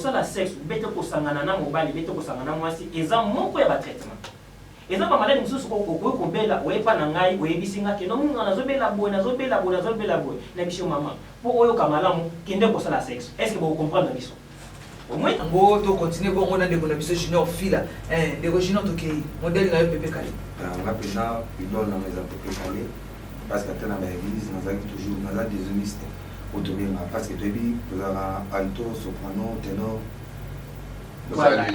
kosala sexe bete kosangana na mobali bete kosangana mwasi eza moko ya ba traitement eza ba maladi mususu ko kobela oyepa na ngai oyebisinga ke no munga nazobela boye na biso mama po oyo kamalamu kende kosala sexe est-ce que vous comprenez biso au moins ngo to continuer bon on a de biso junior fila de junior to ke modèle na pepe kale nga pena idole na meza pepe kale parce que tena ba église nazaki toujours naza désoliste autobenga parce que toyebi tozala alto soprano ténor voilà.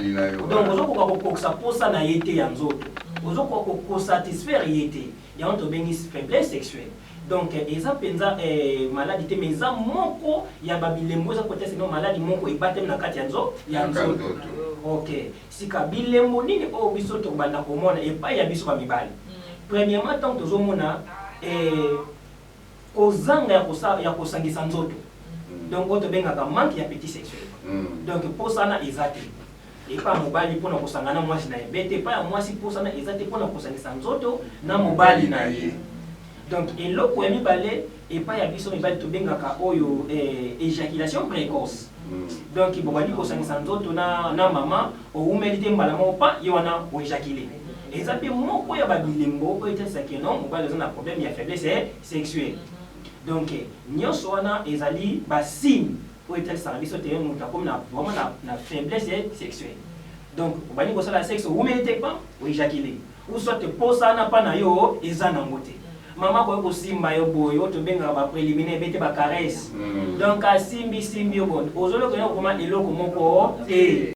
Donc ozokoka kokokisa posa na ye te ya nzoto ozokoka kosatisfaire ye te yango tobengi faiblesse sexuelle donc eza mpenza maladi te mais eza moko ya babilembo eza kote sino maladi moko ebatemi na kati ya nzoto ok sika bilembo nini oyo biso tobanda komona epai ya biso bamibali premièrement ntango tozomona kozanga ya kosangisa nzoto donc oyo tobengaka manque ya appétit sexuel donc posana eza te epa mobali mpona kosangana mwasi na ye bete epa ya mwasi posana eza te mpona kosangisa nzoto na mobali na ye donc eloko ya mibale epa ya biso mibali tobengaka oyo éjaculation précoce donc bobali kosangisa nzoto na mama oumeli te mbala moko pa ye wana oéjacule eza mpe moko ya babilembo oyo etasaki non mobali aza na problème ya faiblesse sexuelle donc nyonso wana ezali basigne oyo etalisaka biso te moto akomi vraiment na faiblesse sexuelle donc obali kosala sexe oumeli te pa oéjacule ou soit posana mpa na yo eza nango te mama koyo kosimba yo boye oyo tobengaka bapréliminaire bete bacaresse donc asimbi yo boye ozoloka yo koma eloko moko te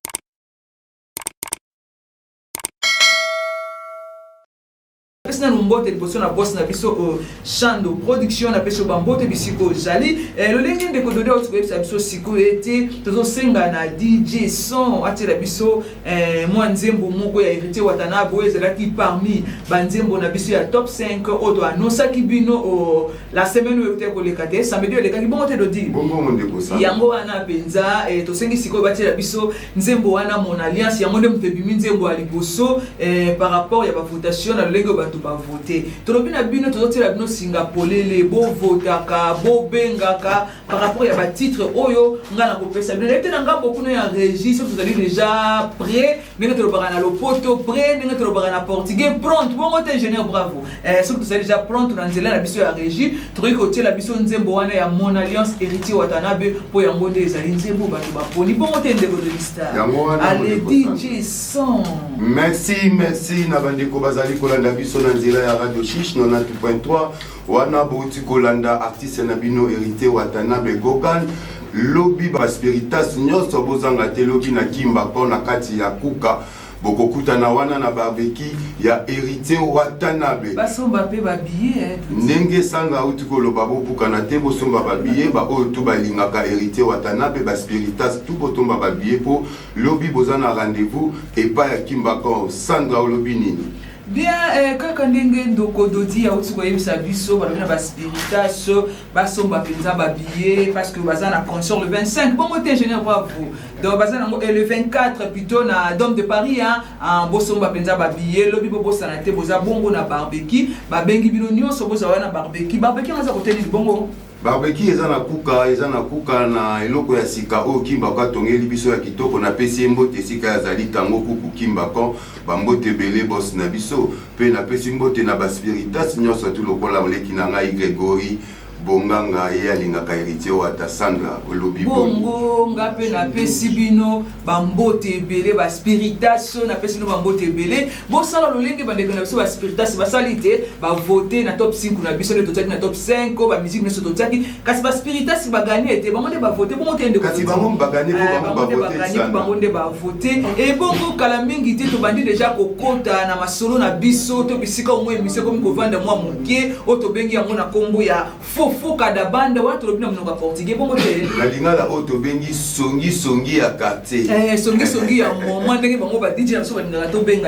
na mbote liboso na boss na biso Chando production na peso bambote bisiko jali lo lenge ndeko dode au tukoyebisa biso siko ete tozosenga na DJ son atira biso mwa nzembo moko ya héritier Watanabe ezalaki parmi banzembo na biso ya top 5 odo anosaki bino la semaine oyo te koleka te samedi olekaki bongo te dodi bongo mondeko sa yango wana penza tosengi siko batira biso nzembo wana mon alliance yango nde mtebimi nzembo aliboso par rapport ya ba votation na lenge ba ba voter tolobi na bino tozotela bino singapolele bo votaka bo bengaka par rapport ya ba titre oyo ngana kopesa bino ete na ngambo kuno ya régie so tozali déjà prêt ndenge tolobaka na lopoto prêt ndenge tolobaka na portugais prompt bongo te ingénieur bravo so tozali déjà prompt na nzela na biso ya régie tokoki kotela biso nzembo wana ya mon alliance héritier Watanabe po yango nde ezali nzembo bato baponi bongo te ndeko de lista allez DJ son merci na bandeko bazali kolanda biso na nzela ya Radio Chiche 90.3 wana bouti kolanda artiste na bino héritier Watanabe Gokan lobby Basperitas nyonso bozanga te lobby na Kimba pona kati ya kuka bokokuta na wana na barbecue ya héritier Watanabe basomba pe ba billet ndenge sanga uti koloba bobuka na te bosomba ba billet ba oyo to balingaka héritier Watanabe Basperitas tout botomba ba billet po lobby bozana rendez-vous et pas ya Kimba ko sanga lobby nini bien kaka ndenge ndoko dodi ya uti koyebisa biso balobina Basperitas basomba penza ba billet parce que bazana concert le 25 bon côté ingénieur bravo donc bazana le 24 plutôt na Dôme de Paris en bosomba penza ba billet lobi bobo sanate boza bongo na barbecue ba bengi bino nyonso boza wana barbecue ngaza koteli bongo barbecue eza na kuka na eloko ya sika oyo Kimba ko tongeli biso ya kitoko na pesi mbote sika ya zali tango kuku Kimba ko bambote belé boss na biso pe na pesi mbote na Basperitas nyonso tu lokola moleki na ngai Gregory bonganga ye alingaka héritier Wata Sandra olobi bongo ngape na pesi bino bambote belé Basperitas na pesi no bambote belé bosala lolenge bandeko na biso Basperitas basalite ba voter na top 5 na biso le totaki na top 5 ba musique na totaki kasi Basperitas ba gagner te bango nde ba voter bongo te ndeko kasi bango ba gagner po bango ba voter bango nde ba voter et bongo kala mingi te to bandi déjà kokota na masolo na biso to bisika au moins mise comme ko vanda moi mokie o to bengi yango na kombo ya foka da banda watu lobina mnoka portugais bongo te na lingala oto bengi songi ya quartier songi ya moment ndenge bango ba DJ na so ba to benga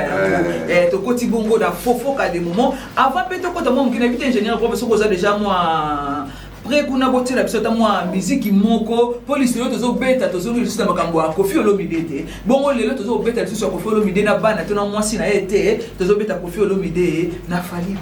ya to koti bongo da foka de moment avant peut-être kota moi mukina vite ingénieur professeur koza déjà moi après kuna botela biso ta mwa musique moko police lelo tozo beta tozo juste makambo ya Koffi Olomide te bongo lelo tozo beta biso ya Koffi Olomide na bana to na mwasi na ete tozo beta Koffi Olomide na Fally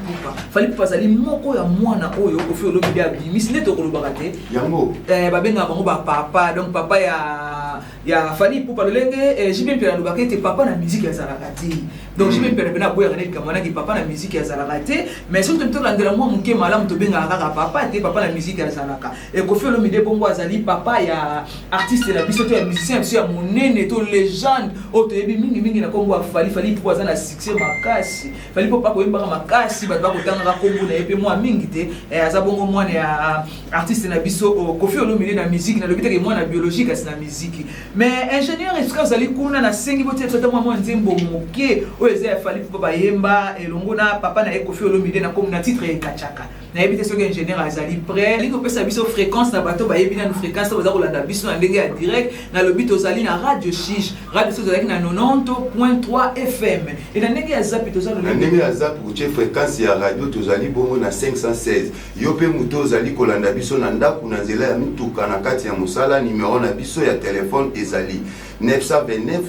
Ipupa zali moko ya mwana oyo Koffi Olomide abimisi nde tokolobaka te yango babenga bango ba papa donc papa ya Fally Ipupa lolenge JB Mpela lobaka te papa na musique ya Zalakati donc JB Mpela bena boya ngane kamwana ki papa na musique ya Zalakati mais surtout to landela mwa muke malamu to benga kaka papa te papa na musique ya Zalaka et Koffi Olomide bongo azali papa ya artiste la biso to ya musicien biso ya monene to légende oto yebi mingi na kombo Fally Ipupa azana succès makasi Fally Ipupa ko yembaka makasi ba kotanga kombo na yepe mwa mingi te aza bongo mwana ya artiste na biso Koffi Olomide na musique na lobiteke mwana biologique asi na musique mais ingénieur est-ce que vous allez kuna na sengi bote tota mwa nzembo moke oyo ya Fally Ipupa bayemba elongo na papa na Koffi Olomide na comme na titre ekachaka na yebite soki ingénieur azali prêt lingo pesa biso fréquence na bato bayebi na fréquence to bazako landa biso na ndenge ya direct na lobby tozali na radio Chiche radio tozali na 90.3 FM et na ndenge ya zapi tozali na ndenge ya zapi kuche fréquence ya radio tozali bongo na 516 yo pe muto ozali kolanda biso na ndako na nzela ya mituka na kati ya musala numéro na biso ya téléphone ezali 929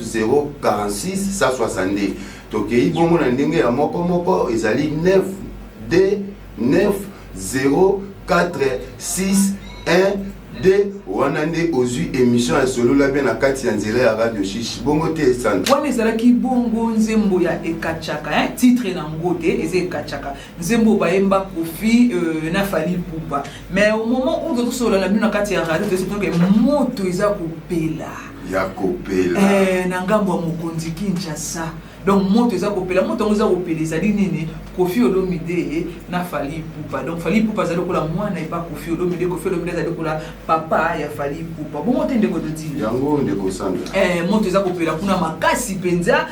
046 162 tokei bongo na ndenge ya moko ezali 9D 9 0 4 6 1 2 wanande ozui émission ya solo la bien na kati ya nzela ya radio Chiche bongo te sante wana ezalaki bongo nzembo ya ekachaka titre na ngote eze ekachaka nzembo bayemba Koffi na Fally Ipupa mais au moment où tout solo na bino na kati ya radio c'est donc moto eza kopela ya kopela na ngambo ya mokonzi Kinshasa donc moto eza kopela moto eza kopela ezali nini Koffi Olomide na Fally Ipupa donc Fally Ipupa azali kola mwana epa Koffi Olomide azali kola papa ya Fally Ipupa bon moto ndeko to ti yango ndeko sandra moto eza kopela kuna makasi penza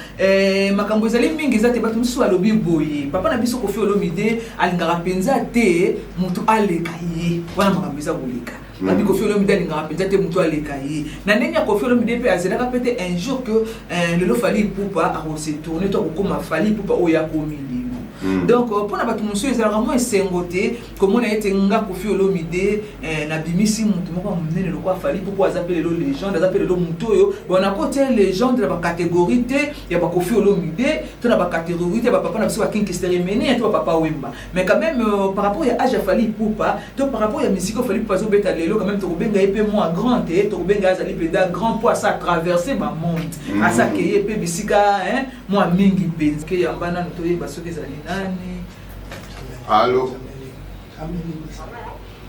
makambo ezali mingi eza te bato musu alobi boye papa na biso Koffi Olomide alingaka penza te moto aleka ye wana makambo eza koleka Nabi Koffi Olomide alingaka penza te moto aleka ye na ndenge ya Koffi Olomide pe azelaka pete un jour que lelo Fally Ipupa a se tourner to kokoma Fally Ipupa oya komili donc pour na bato musu ezalaka mo esengote comme on a été nga Koffi Olomide na bimisi mutu moko munene lokwa Fally Ipupa azapele lo légende azapele lo mutu oyo bon na côté légende na ba catégorie te ya ba Koffi Olomide to na ba catégorie te ba papa na biso ba Kinkesteri Mene to papa Wemba mais quand même par rapport à âge ya Fally Ipupa to par rapport à musique Fally Ipupa zo beta lelo quand même to benga epé moins grand te to benga azali peda grand poids ça traverser ma monde asa keye pe bisika moi mingi penza ke yambana to yeba soki ezali Allô?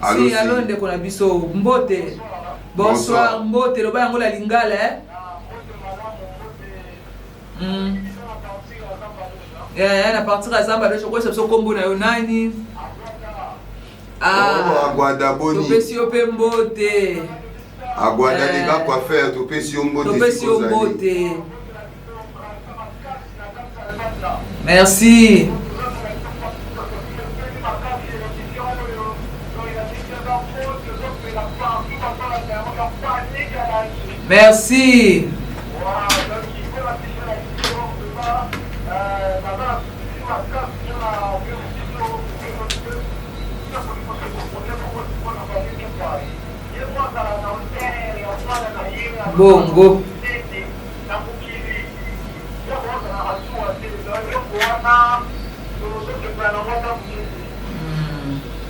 Si, allô, ndeko na biso, mbote. Bonsoir, mbote, loba yango la lingala, na partir à Zamba, je crois que c'est combo na yonani. Aguadaboni. Topesi ope mbote. Aguada les gars quoi faire, topesi mbote. Topesi mbote. Merci. Merci. Bongo.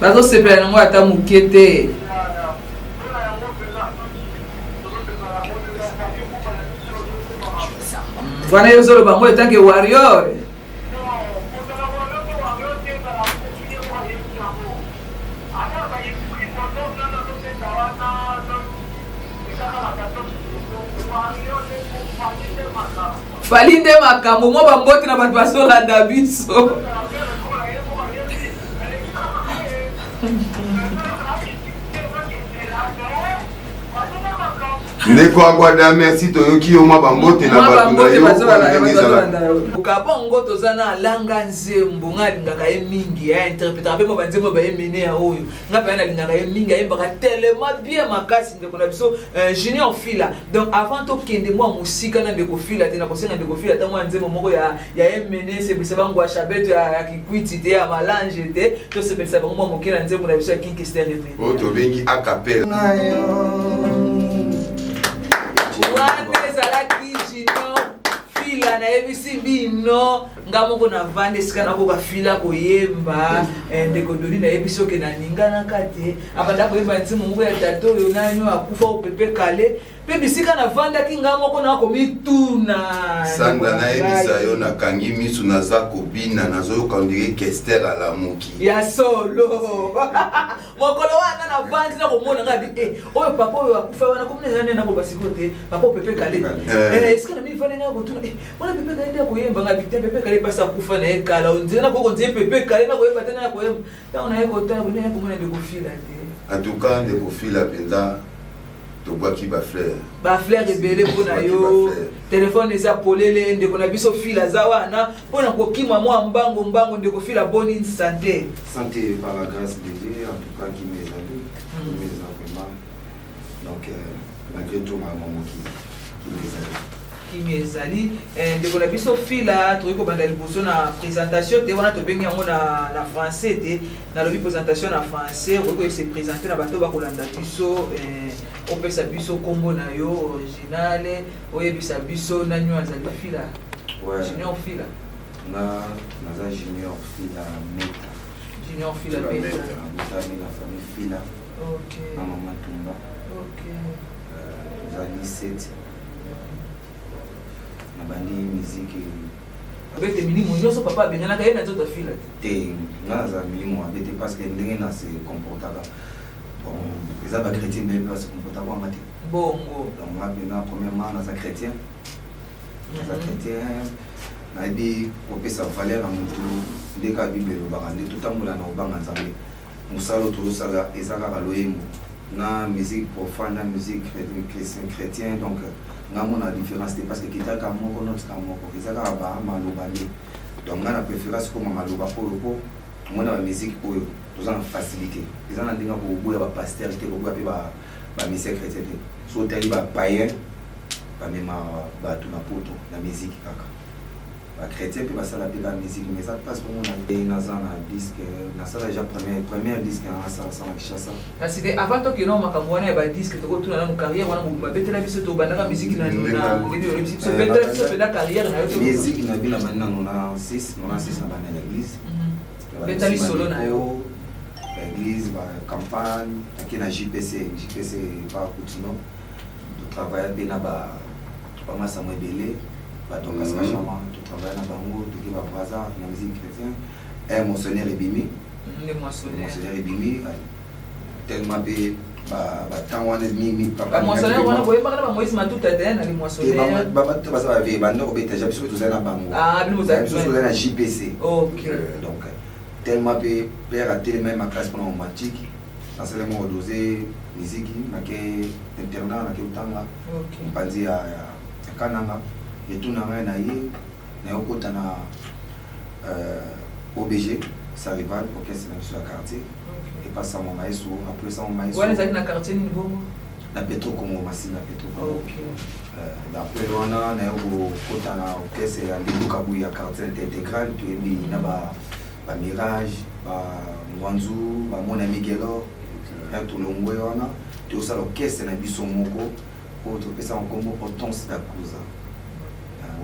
Bazo sepela nango ata muke te. Wana yozolo bango etanke warrior. Fally nde makambo mo bamboti na bato basolanda biso. ndeko akwada merci toyoki yo mwa bambote na bato na yo ukabongo tozana alanga nzembo nga alingaka ye mingi interprétaka mpe mo banzembo bayemene ya oyo nga mpe alingaka ye mingi ayembaka tellement bien makasi ndeko na biso Junior Fila. Donc avant tokende mwa musika na ndeko Fila te na kosenga ndeko Fila ta mwa nzembo moko ya emene sepelisa bango ya chabeto ya kikwiti te ya malange te to sepelisa bango mwa moke na nzembo na biso ya King Kester Repre o tobengi a cappella wana ezalaki Junior Fila na yebisi bino nga moko na vande esika na koka Fila koyemba ndeko Doli na yebisi oke na ninganaka te abanda koyemba nzembo moko ya tato oyo nanyo akufa opepe kale mpe bisika na vandaki nga moko na komituna sanda na yebisa yo nakangi misu naza kobina nazoyoka ondire Kester alamuki ya solo mokolo wana na vandi na komona nga bi oyo papa oyo akufa wana komona ezana nena koloba siko te papa opepe kale esika na mini vande nga kotuna wana pepe kale nde koyemba nga bite pepe kale pasi akufa na ye kala onzire na koko nzie pepe kale na koyemba te na ya koyemba ntango na ye kotala bone ya komona ndeko Fila te atuka ndeko Fila mpenza tobwaki bafleur ebele mpo na yo telefone eza polele ndeko na biso Fila aza wana mpo na kokima mwa mbango ndeko Fila boni santé par la grâce de Dieu, en tout cas qui m'est allé, vraiment. Donc malgré tout ma maman qui m'est allé. ezali ndeko na biso Fila tokoki kobanda liboso na présentation te wana tobengi yango na français te nalobi présentation na français okoki koyese présenter na bato bakolanda biso opesa biso kombo na yo originale oyebisa biso nanyo azali Fila Junior Fila naza Junior Fila Meta Junior Fila Meta la famille Fila na mama Tumba ezali 7 na bandi musique abete milimo nyonso papa abenganaka ye na nzoto Fila te nga naza milimo abete parce que ndenge na se comportaka eza bachrétien mpe base comportaka wanga te bongo donc nga mpenza premièrement naza chrétien nayebi kopesa valeur na motu nde kaka bible elobaka nde totambola na kobanga nzambe mosala tozosala eza kaka loyembo na musique profane na musique chrétien donc nga mona différence te parce que kitaka moko notika moko eza kaka bamaloba nde donc nga na préférence koma maloba oyo po mona bamusique oyo toza na facilité eza na ndenge koboya bapaster te koboya mpe bamisie chrétien te so otali bapayen bamema bato na poto na musique kaka bachrétien mpe basala mpe bamusique mais eza place pomona naza na disque nasala déjà première disque nasala Kinshasa kasi te avant tokende makambo wana ya badisque tokotuna nanu carrière wana motu babetela biso tobandaka musique na biso betela biso mpenza carrière na yo musique na bino bandi nano na 6 na bandi na l'église betali solo na yo l'église campagne ake na JPC pa Koutino totravaille mpe na bamasamo ebele batongasa chama totravaille na bango toki babraza na musique chrétien motionnaire ebimi motionnaire ebimi tellement mpe batango wana mingi motionnaire wana boyebaka na bamoïse matuta te na motionnaire bato baza bavie banda kobeta biso tozali na bango biso tozali na JPC donc tellement mpe père atelema makasi mpona romantique nasalema odose musique nake internat nake otanga mpanzi ya kananga etunanga na ye nayokota na OBG sa rival orchestre na biso ya quartier epasa mo maestro après ça mo maestro wana ezalaki na quartier nini bongo na Petro Congo masi na Petro Congo d'après wana nayokota na orchestre ya Ndebukabu ya quartier intégral toyebi na bamirage bangwanzu bamona migelo ya tolongwe wana tosala orchestre na biso moko oyo topesa nkombo Hortense Dakuza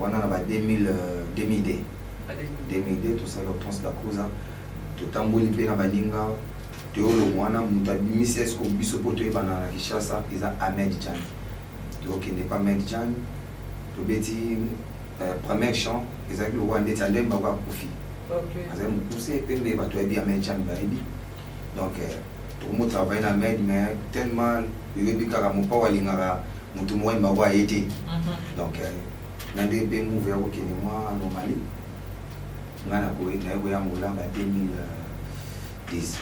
wana na ba 2000 tosala Hortense Dakuza totamboli mpe na baninga toyolongwa wana moto abimisi esko biso mpo toyebana na Kinshasa eza Ahmed Jan tokende pa Ahmed Jan tobeti premier chant ezalaki lokwa ndeti andemba kwa kofi azali mokuse mpe nde bato yayebi Ahmed Jan bayebi donc tokomotravaille na Ahmed mais tellement yoyebi kaka mopa alingaka motu moko yembako aye te donc na nde mpe move ya kokende mwa anomalie nga naye koyangola ba 2010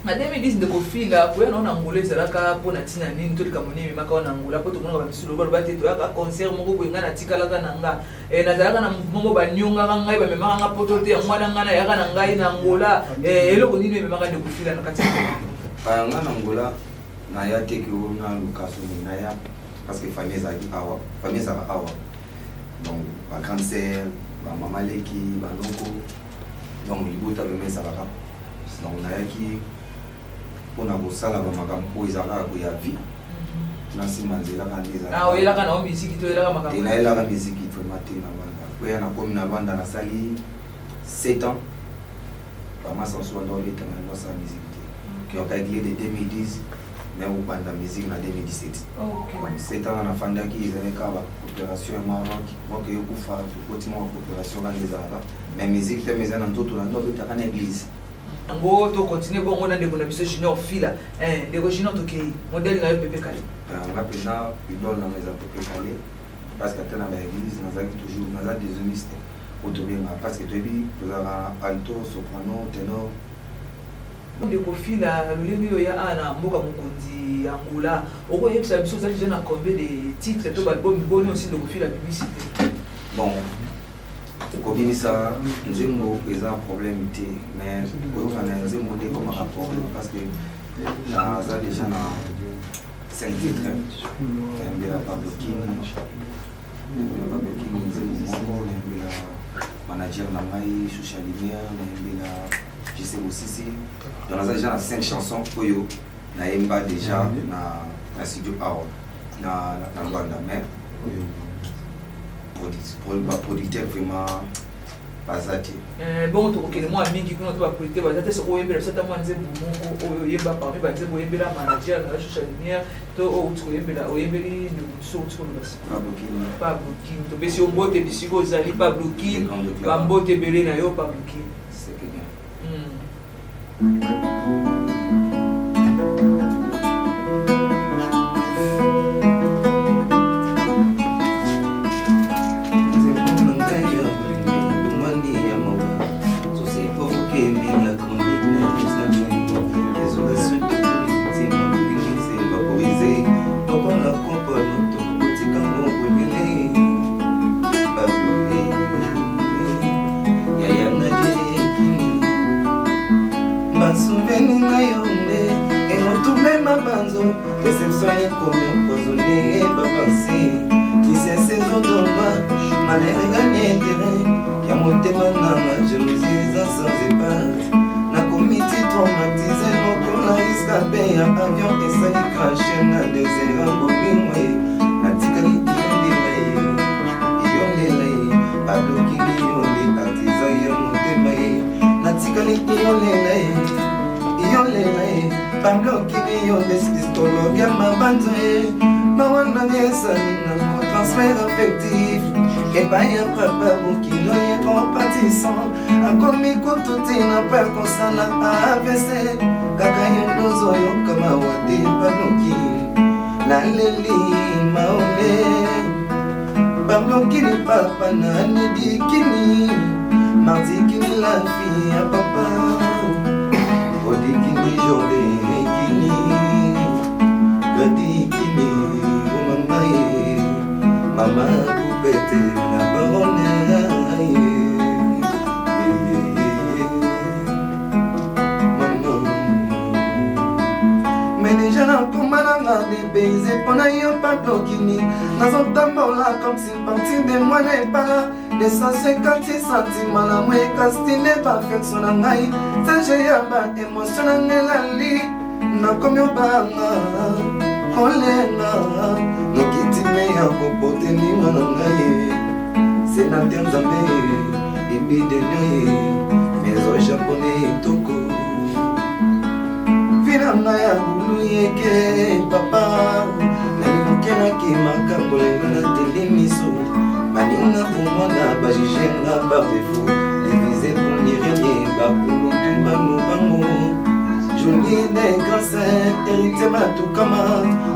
na 2010 ndeko fila koya na Angola ezalaka mpona ntina nini tolika monimi maka na Angola po tomonaka bamisulo baloba te toyaka concert moko boye ngai natikalaka na nga nazalaka na mouvement banyongaka ngai bamemaka nga poto te yango wana ngai nayaka na ngai na Angola eloko nini ememaka ndeko fila na kati nga na Angola naya teke o na lukaso naya parce que famille ezalaki awa famille ezalaka awa donc bagrande sœur bamamaleki banoko donc libota vraimen ezalaka donc nayaki mpona kosala bamakambo oyo ezalaka koya vie na nsima nzelaka nde oyelaka nao misiki to oyelaka makambo nayelaka misiki vraimen te na banda oya nakomi na banda nasali 7 ans bamasanso banda obetanga nasala misiki te donc aguille de 2010 mais okobanda musique na 2017 7 ans nafandaki ezalaka baopération ya Maroc moke yokufa tokotima baopération kanga ezalaka mais musique te meza na nzoto na ndo obetaka na église yango tokontinue bongo na ndeko na biso Junior Fila ndeko Junior tokei modele na yo pepe kale nga mpena idole na eza pepe kale parce que ate na baéglise nazalaki toujours naza déshoniste otobenga parce que toyebi tozalaka alto soprano ténor ndeko Fila lolenge oyo ya ana mboka mokonzi ya Angola okoyebisa biso ozali jeune na combien de titres to balbum boni aussi ndeko Fila publicité bon kobimisa nzembo eza problème te mais koyokana nzembo nde ekomaka problème parce que naza déjà na 5 titres nayembela Pablo King nzembo moko nayembela manager na ngai Shusha Lumière nayembela JC Bosisi donc naza déjà na 5 chansons oyo nayemba déjà na studio awa na Rwanda mais producteur vraiment bazati bon tokokele mwa mingi kuna to bapolite bazate soko oyembela sata mwa nzembo moko oyo oyemba parmi banzembo oyembela manager na Shusha Lumière to oyembela oyembeli so basi Pablo King to besi ombote bisiko zali Pablo King bambote belé na yo Pablo King c'est que bien transfert affectif et pas un papa qui est compatissant a commis tout n'a pas consana AVC kaka yozo kama wadi panoki la leli maole panoki ni papa na ni dikini mardi kini la fille à papa odikini jole kini gadi kini mama coupette la baronne mais déjà dans comme malanga des baisers pendant un pablo kini dans un tambola comme si parti de moi n'est pas de 150 sentiments la moi castiné perfection ngai ça j'ai aba émotionnel la li na comme un banga olenga nokitime ya kopote ninga na ngai sénateur nzambe ebidenyoye maison japonais toko vinanga ya bulu yeke papa nalikukenaki makambo lengo na telemiso baninga komona bajijenga bardefo divise pour nirenie bakulutumbango bango Jolie des grands hérité matukama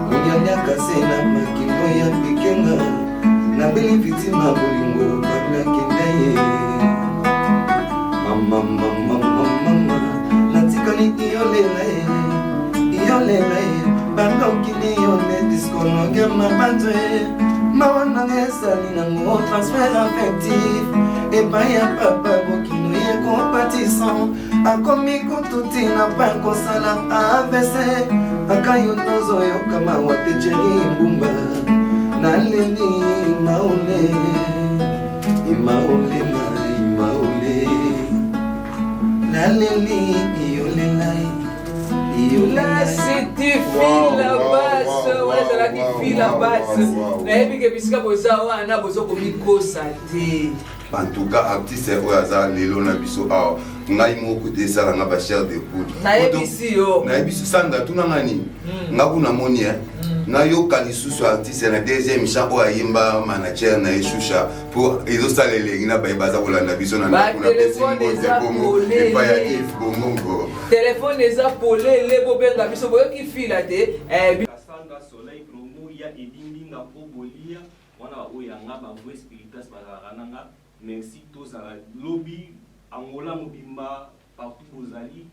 Konyanyaka sena makimo ya pikenga Na beli vitima bolingo babla kendaye Mama Natika ni iolela nakolela ye bakokili yo nde diskologe mabanzwe mawananga ezali nango transfert affectif epai ya papa bokino ye compatissant akomi kututi na pa kosala AVC akayo tozoyoka mawa te jeri mbumba naleli maole imaole na imaole naleli iyolelai Là, c'était fil la basse. Ouais, c'est là qui file la basse. Mais que puisque vous avez un besoin de constater. En tout cas, artiste oyo aza lelo na biso awa ngai moko te sala nga ba chair de poudre. Nayebi yo. Nayebi sanga tuna ngani. Ngaku na moni na yo kalisusu artiste na deuxième chant oyo ayimba manager na Eshusha pour ezo sala elengi na baza kolanda biso na kuna pesi pa ya if bongo. Téléphone eza polé le bobenga biso boyo ki fila te. Sanga soleil promo ya edindi na pobolia wana oya nga ba voix spiritas barananga. Merci tous à lobby Angola mobimba partout vous allez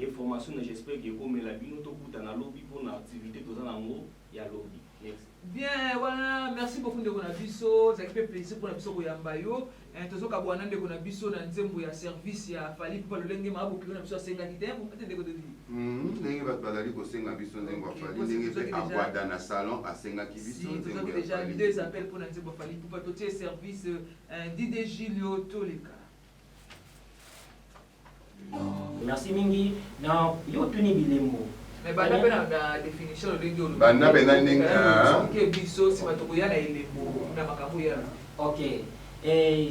information j'espère que comme la bino to kuta na lobby pour na activité tous en ango ya lobby. Merci. Bien, voilà, merci beaucoup de Konabiso, ça fait plaisir pour Nabiso Koyambayo. Tozo kabwana de Konabiso na nzembo ya service ya fali pour le lenge mabu ki Konabiso senga kite vous peut-être de dire. Ndenge bazali ko senga biso nzembo fali ndenge pe akwada na salon a senga ki biso nzembo. Déjà deux appels pour nzembo fali pour tout service Dide Gilio Toleka. Merci mingi na yo tuni bilembo. Mais bana pe na définition de lenge olo. Bana pe na ndenge ke biso si batoko ya na elembo na makambo ya. OK.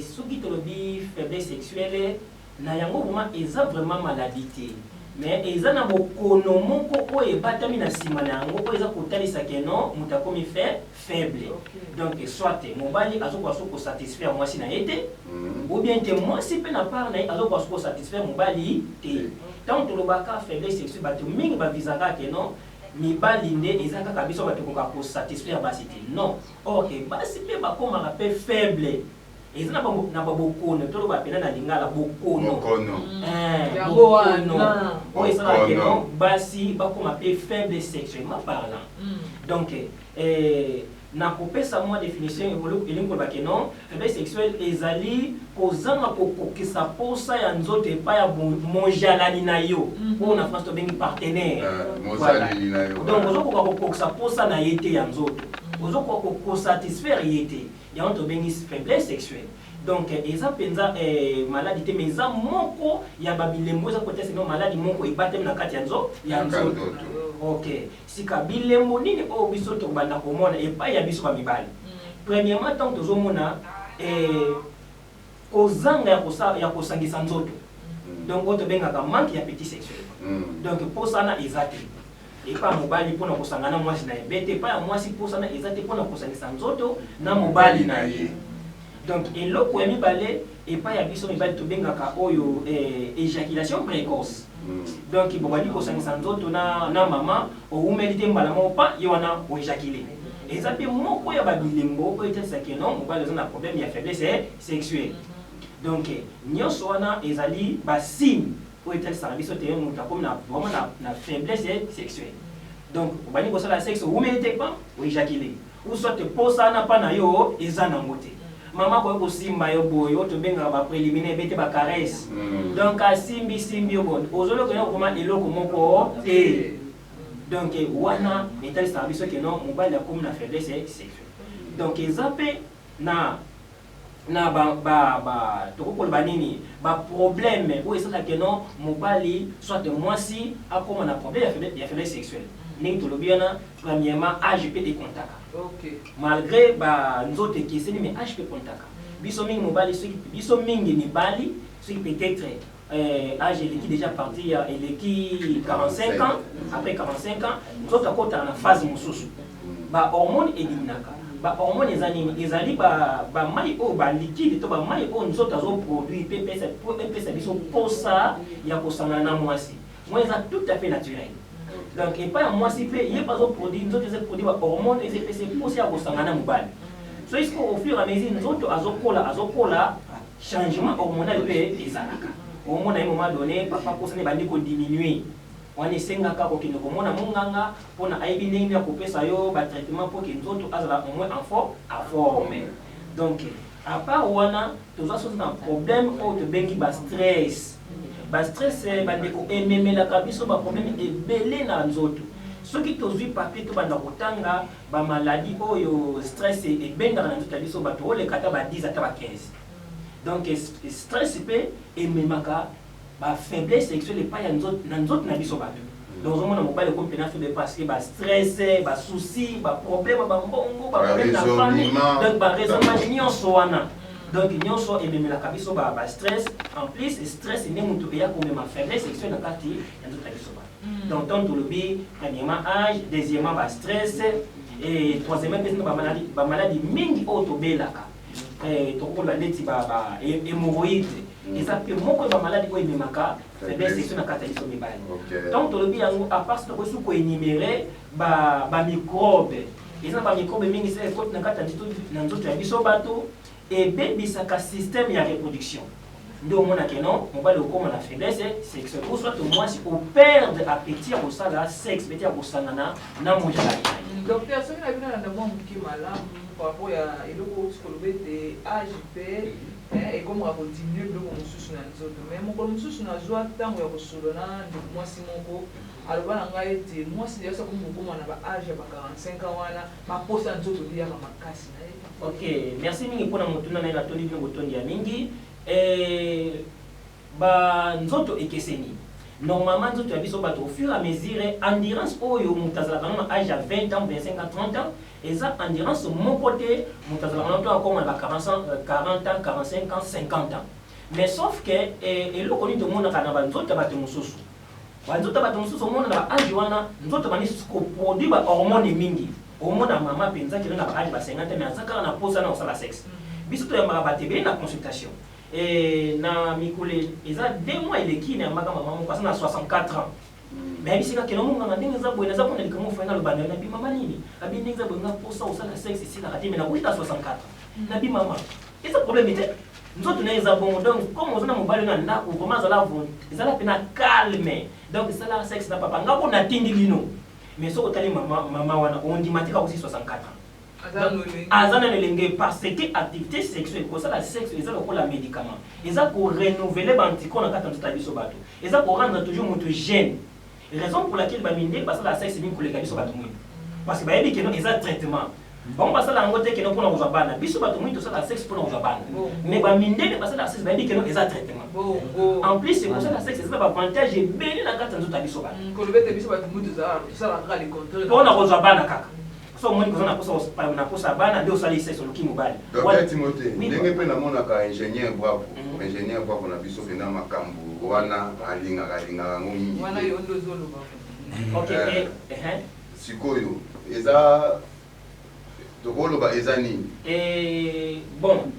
Soki tolobi faiblesse sexuelle na yango vraiment maladie. Mais eza na bokono moko oyo ebatami na sima na yango oyo eza kotalisa ke non moto akomi faible. Donc soit mobali azokoka soko satisfaire mwasi na ye te ou bien te mwasi mpe na part na ye azokoka soko satisfaire mobali te. Tant tolobaka faiblesse sexuelle bato mingi bavizaka ke non mibali nde eza kaka biso bato koka kosatisfaire basi te. Non. Or basi mpe bakomaka mpe faible. Ils n'ont pas beaucoup de temps pour appeler na lingala bokono. Oui, ça va dire non. Basi, comme appelé faible sexuellement parlant. Donc, na kopé sa moi définition évolué ko ba que non faible sexuelle ezali kozanga kokokisa posa ya nzoto epa ya monjalani na yo. Pour na France to bengi partenaire. Monjalani na yo. Donc ozoko kokokisa posa na yete ya nzoto. Ozoko ko satisfaire yete. Il y a une faiblesse sexuelle. Donc, ils ont pensa maladie, mais ils ont moko ya babilembo za côté sinon maladie moko ibatem na kati yanzo yanzo. OK. Si kabilembo nini o biso to banda komona et pas ya biso ba mibali. Premièrement tant tozo mona kozanga ya kosangisa nzoto. Donc oto benga ka manque d'appétit sexuel. Donc pour ça na ezate. Et pas mobali pour na kosangana mwasi na ebete pas mwasi pour ça na ezate pour na kosangisa nzoto na mobali na ye. Donc eloko ya mibale et pas ya biso mibali to benga ka oyo éjaculation précoce. Donc bobali kosangisa nzoto na mama o umelite mbala mo pa yo wana o éjaculer. Ezate moko ya babilembo ko etesa ke non mobali a un problème ya faiblesse sexuelle. Donc nyonso wana ezali ba signe pour être service au terrain comme vraiment na faiblesse sexuelle. Donc bani ko sala sexe ou mérite pas ou éjaculer ou soit pour ça na pas na yo ezana ngote maman ko simba yo boyo to benga ba préliminaire bete ba caresse. Donc a simbi yo bon ozolo ko yo comment eloko moko et donc wana metal service que non mobile comme na faiblesse sexuelle. Donc ezapé na tokokolo banini ba problème ou ça que non mobali soit mwasi akoma na problème ya faiblesse sexuelle ni tolobiana premièrement âge pe de contact. OK. Malgré ba nzote keseni mais âge pe contact biso mingi mobali biso mingi mibali ce qui peut-être âge qui déjà parti et qui 45 ans après 45 ans nzoto akota na phase mususu ba hormone eliminaka ba hormone ezali ba mai o ba liquide to ba mai o nzoto azo produit pesa biso posa ya kosana na mwasi mweza tout à fait naturel. Donc et pas mwasi pe il pas zo produit nzoto ze produit ba hormone et pesa posa ya kosana na mobali. So isko au fur et à mesure nzoto azokola changement hormonal pe ezalaka. Au moment donné papa posa ne bandi ko diminuer. wana esengaka kokende komona munganga mpona ayebi ndenge ya kopesa yo batraitement mpo ke nzoto azala au moins en forme. Donc à part wana tozwa soki na problème oyo tobengi bastress. Bastress bandeko ememelaka biso baproblème ebele na nzoto. Soki tozwi papier tobanda kotanga bamaladi oyo stress ebengaka na nzoto ya biso bato oleka ata ba 10 ata ba 15. Donc stress mpe ememaka faiblesse sexuelle epai ya nzoto na biso bato. Donc ozomona mobali kompena faible parce que stress, souci, problème, mbongo, problème na famille, donc raisonnement nyonso wana. Donc nyonso ememelaka biso stress. En plus stress ne mutu eya komema faiblesse sexuelle na kati ya nzoto na biso bato. Donc tant tolobi premièrement âge, deuxièmement stress et troisièmement maladie mingi oyo tobelaka. Tokola neti hémorroïde. Et ça peut moko ba maladie ko ememaka faiblesse sexuelle na kati ya biso mibali. Donc tolobi yango à part ko su ko énumérer ba microbe. Et ça ba microbe mingi c'est ko na kati ya nzoto ya biso bato et bebisaka système ya reproduction. Ndio mona keno mobali okoma na faiblesse sexuelle ou soit moi si au perdre appétit au sala sexe petit au sangana na mojala. Docteur soki na bino na mwa muki malamu par rapport ya eloko tikolobe de AJP et comme on va diminuer le mosusu na nzoto mais mokolo mosusu na zwa ntango ya kosolona ndeko mwasi moko aloba na ngai ete mwasi deyo soki mokoma na ba age ya ba 45 ans wana baposa nzoto liyaka makasi na ye. Ok, merci mingi mpona motuna na ye natoli bino botondi ya mingi. Ba nzoto ekeseni. Normalement nzoto ya biso bato au fur et à mesure endurance oyo mutazalaka na âge ya 20 ans, 25 ans, 30 ans et ça endurance mon côté mutazalaka na encore na 40 ans, 45 ans, 50 ans. Mais sauf que eloko ni to mona kana ba nzoto bato mususu. Ba nzoto bato mususu mona na âge wana nzoto bani ko produit ba hormone mingi. Hormone mama penza ki na ba âge ba 50 mais azaka na posa na osala sexe. Biso to ya mabatebe na consultation. Et na mikule eza 2 mois eleki na maka mama parce na 64 ans. Mais bisika kelo munga ndenge za boye na za pona likamo fana lo bana na bi mama nini abi ndenge za boye na posa osala sexe ici na kati mais na 64 na bi mama eza problème ete nzoto na eza bon donc comme ozana mobali na ndako comment za la vont ezala pena calme donc ça la sexe na papa ngako na tindi lino mais so otali mama wana on dit matika aussi 64 ans. Azana nelenge parce que activité sexuelle ko sala sexe eza lokola médicament eza ko renouveler ba anticorps na kati ya biso bato eza ko rendre toujours moto jeune raison pour laquelle ba minde parce que la sexe bin koleka biso bato mwini parce que ba yebi keno eza traitement bon parce que la ngote keno pona ko zabana biso bato mwini to sala sexe pona ko zabana mais ba minde parce que la sexe ba yebi keno eza traitement en plus c'est pour ça la sexe eza ba avantage bene na kati ya biso bato ko lobete biso bato mwini to sala ka le contraire pona ko zabana kaka. So moi que na posa bana ndio sali sexe loki mobali. Docteur Timothée, ndenge pe na mona ka ingénieur bwako, ingénieur bwako na biso pena makambu wana alinga ngomi. Wana yondo zolo ba. OK, sikoyo eza tokolo ba eza nini? Bon,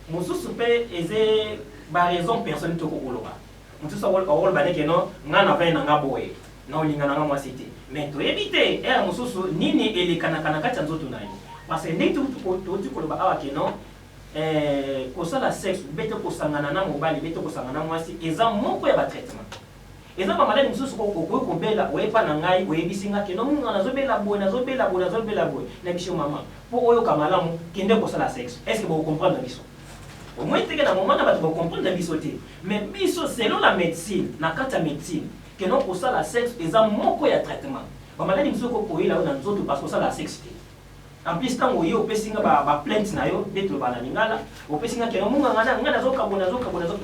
mususu pe eze ba raison personne to kokoloba. Mususu awol ba neke no ngana va na ngaboye. Na olingana nga mwasite. Mais to éviter era mususu nini elekana kana kati nzoto nayi parce que ndeti to koloba awa keno kosala sexe bete kosangana na mobali bete kosangana mwasi eza moko ya ba traitement eza ba maladi mususu ko bela oyepa na ngai oyebisinga keno munga nazobela boy na biso mama po oyo kamalamu kende kosala sexe est-ce que vous comprenez biso au moins teke na moment na ba comprendre biso te mais biso selon la médecine na kati médecine que non pour ça la sexe eza moko ya traitement ba maladi msoko ko ila na nzoto parce que ça la sexe en plus tango yo pesinga ba plainte na yo beto ba na lingala o pesinga ke no munga ngana zoka bona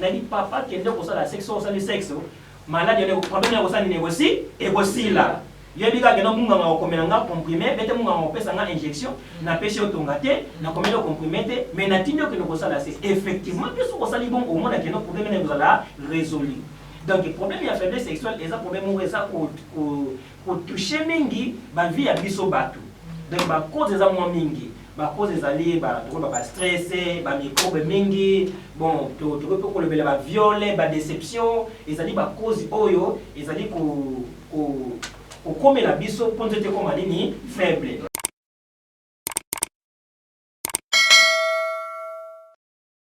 na di papa kende ko ça la sexe o ça le sexe maladi ne problème ya ko ça ni négocie et aussi là yebika ke no munga nga komela nga comprimé bete munga nga pesa nga injection na pesi otongate na komela comprimé mais na tinyo ke no ko ça la sexe effectivement que so ko ça li bon au monde ke no problème ne ko la résolu. Donc le problème de la faiblesse sexuelle est un problème où ça ko toucher mingi ba vie ya biso bato. Donc ba cause des amants mingi, ba cause des alliés ba stressé, ba microbe mingi, bon to peut ko le ba violé, ba déception, ils ali ba cause oyo, ils ali ko comme la biso pour te comme nini faible.